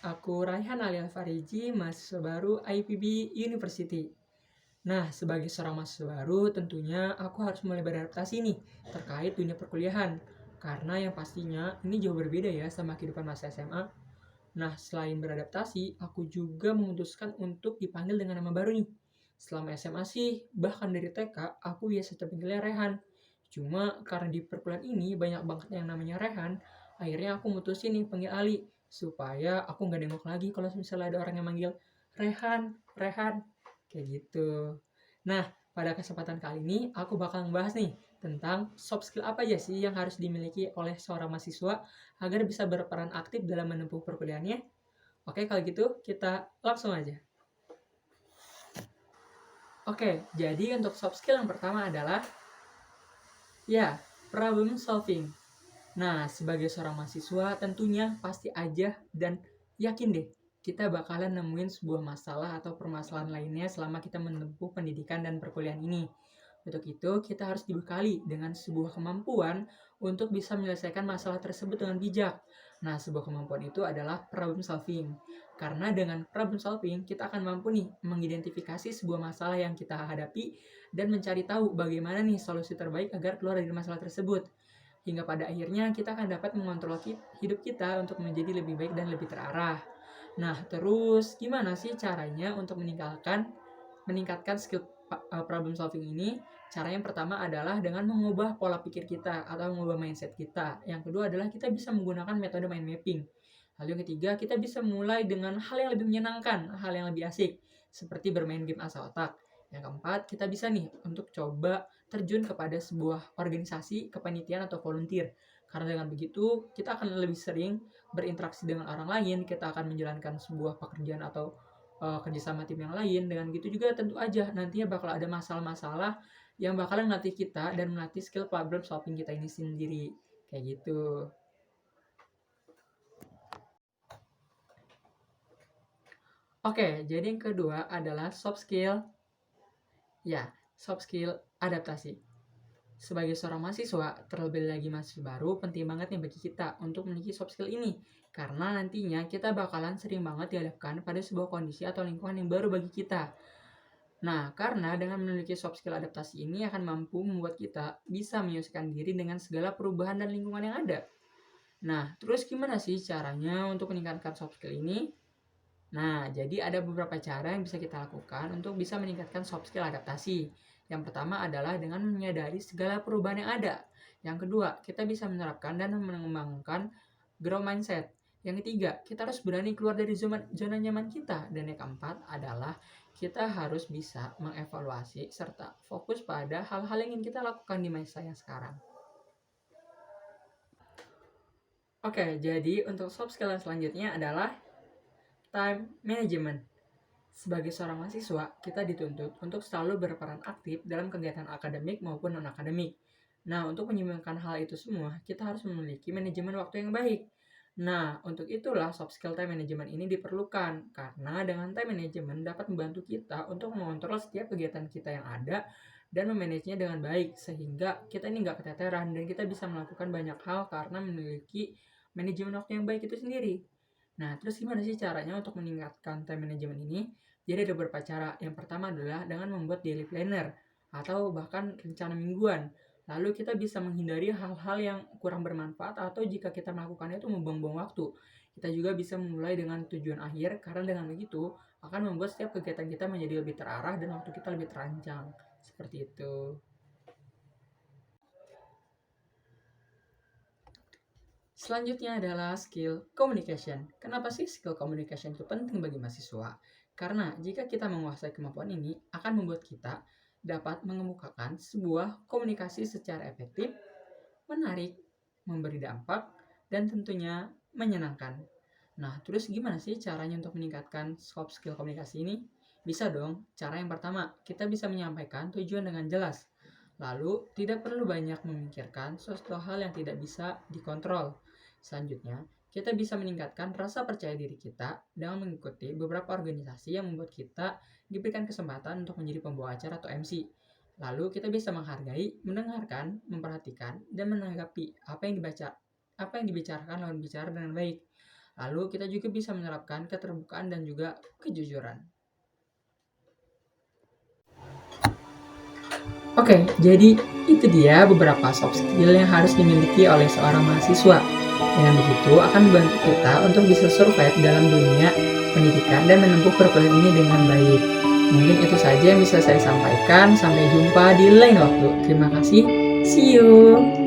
aku Raihan Alial Fariji, mahasiswa baru IPB University. Nah, sebagai seorang mahasiswa baru, tentunya aku harus mulai beradaptasi nih terkait dunia perkuliahan. Karena yang pastinya ini jauh berbeda ya sama kehidupan masa SMA. Nah, selain beradaptasi, aku juga memutuskan untuk dipanggil dengan nama baru nih. Selama SMA sih, bahkan dari TK, aku biasa terpanggilnya Rehan. Cuma karena di perkuliahan ini banyak banget yang namanya Rehan, akhirnya aku mutusin nih panggil Ali. Supaya aku nggak nengok lagi kalau misalnya ada orang yang manggil Rehan, Rehan. Kayak gitu. Nah, pada kesempatan kali ini aku bakal ngebahas nih tentang soft skill apa aja sih yang harus dimiliki oleh seorang mahasiswa agar bisa berperan aktif dalam menempuh perkuliahannya. Oke, kalau gitu kita langsung aja. Oke, jadi untuk soft skill yang pertama adalah problem solving. Nah, sebagai seorang mahasiswa tentunya pasti aja dan yakin deh kita bakalan nemuin sebuah masalah atau permasalahan lainnya selama kita menempuh pendidikan dan perkuliahan ini. Untuk itu, kita harus dibekali dengan sebuah kemampuan untuk bisa menyelesaikan masalah tersebut dengan bijak. Nah, sebuah kemampuan itu adalah problem solving. Karena dengan problem solving, kita akan mampu nih mengidentifikasi sebuah masalah yang kita hadapi dan mencari tahu bagaimana nih solusi terbaik agar keluar dari masalah tersebut. Hingga pada akhirnya kita akan dapat mengontrol hidup kita untuk menjadi lebih baik dan lebih terarah. Nah, terus gimana sih caranya untuk meningkatkan skill problem solving ini? Cara yang pertama adalah dengan mengubah pola pikir kita atau mengubah mindset kita. Yang kedua adalah kita bisa menggunakan metode mind mapping. Lalu yang ketiga, kita bisa mulai dengan hal yang lebih menyenangkan, hal yang lebih asik, seperti bermain game asal otak. Yang keempat, kita bisa nih untuk coba terjun kepada sebuah organisasi, kepanitiaan atau volunteer. Karena dengan begitu, kita akan lebih sering berinteraksi dengan orang lain, kita akan menjalankan sebuah pekerjaan atau kerjasama tim yang lain. Dengan gitu juga tentu aja nantinya bakal ada masalah-masalah yang bakalan melatih kita dan melatih skill problem solving kita ini sendiri. Kayak gitu. Oke, jadi yang kedua adalah soft skill. Soft skill adaptasi. Sebagai seorang mahasiswa, terlebih lagi mahasiswa baru, penting banget nih bagi kita untuk memiliki soft skill ini. Karena nantinya kita bakalan sering banget dihadapkan pada sebuah kondisi atau lingkungan yang baru bagi kita. Nah, karena dengan memiliki soft skill adaptasi ini akan mampu membuat kita bisa menyesuaikan diri dengan segala perubahan dan lingkungan yang ada. Nah, terus gimana sih caranya untuk meningkatkan soft skill ini? Nah, jadi ada beberapa cara yang bisa kita lakukan untuk bisa meningkatkan soft skill adaptasi. Yang pertama adalah dengan menyadari segala perubahan yang ada. Yang kedua, kita bisa menerapkan dan mengembangkan growth mindset. Yang ketiga, kita harus berani keluar dari zona nyaman kita. Dan yang keempat adalah kita harus bisa mengevaluasi serta fokus pada hal-hal yang ingin kita lakukan di masa yang sekarang. Oke, jadi untuk soft skill yang selanjutnya adalah time management. Sebagai seorang mahasiswa, kita dituntut untuk selalu berperan aktif dalam kegiatan akademik maupun non-akademik. Nah, untuk menyeimbangkan hal itu semua, kita harus memiliki manajemen waktu yang baik. Nah, untuk itulah soft skill time management ini diperlukan, karena dengan time management dapat membantu kita untuk mengontrol setiap kegiatan kita yang ada dan memanagenya dengan baik, sehingga kita ini nggak keteteran dan kita bisa melakukan banyak hal karena memiliki manajemen waktu yang baik itu sendiri. Nah, terus gimana sih caranya untuk meningkatkan time management ini? Jadi ada beberapa cara. Yang pertama adalah dengan membuat daily planner atau bahkan rencana mingguan. Lalu kita bisa menghindari hal-hal yang kurang bermanfaat atau jika kita melakukannya itu membuang-buang waktu. Kita juga bisa memulai dengan tujuan akhir karena dengan begitu akan membuat setiap kegiatan kita menjadi lebih terarah dan waktu kita lebih terancang. Seperti itu. Selanjutnya adalah skill communication. Kenapa sih skill communication itu penting bagi mahasiswa? Karena jika kita menguasai kemampuan ini akan membuat kita dapat mengemukakan sebuah komunikasi secara efektif, menarik, memberi dampak, dan tentunya menyenangkan. Nah, terus gimana sih caranya untuk meningkatkan soft skill komunikasi ini? Bisa dong. Cara yang pertama, kita bisa menyampaikan tujuan dengan jelas. Lalu, tidak perlu banyak memikirkan sesuatu hal yang tidak bisa dikontrol. Selanjutnya, kita bisa meningkatkan rasa percaya diri kita dengan mengikuti beberapa organisasi yang membuat kita diberikan kesempatan untuk menjadi pembawa acara atau MC. Lalu kita bisa menghargai, mendengarkan, memperhatikan, dan menanggapi apa yang dibicarakan lawan bicara dengan baik. Lalu kita juga bisa menerapkan keterbukaan dan juga kejujuran. Oke, jadi itu dia beberapa soft skill yang harus dimiliki oleh seorang mahasiswa. Dengan begitu akan membantu kita untuk bisa survive dalam dunia pendidikan dan menempuh kurikulum ini dengan baik. Mungkin itu saja yang bisa saya sampaikan. Sampai jumpa di lain waktu. Terima kasih. See you.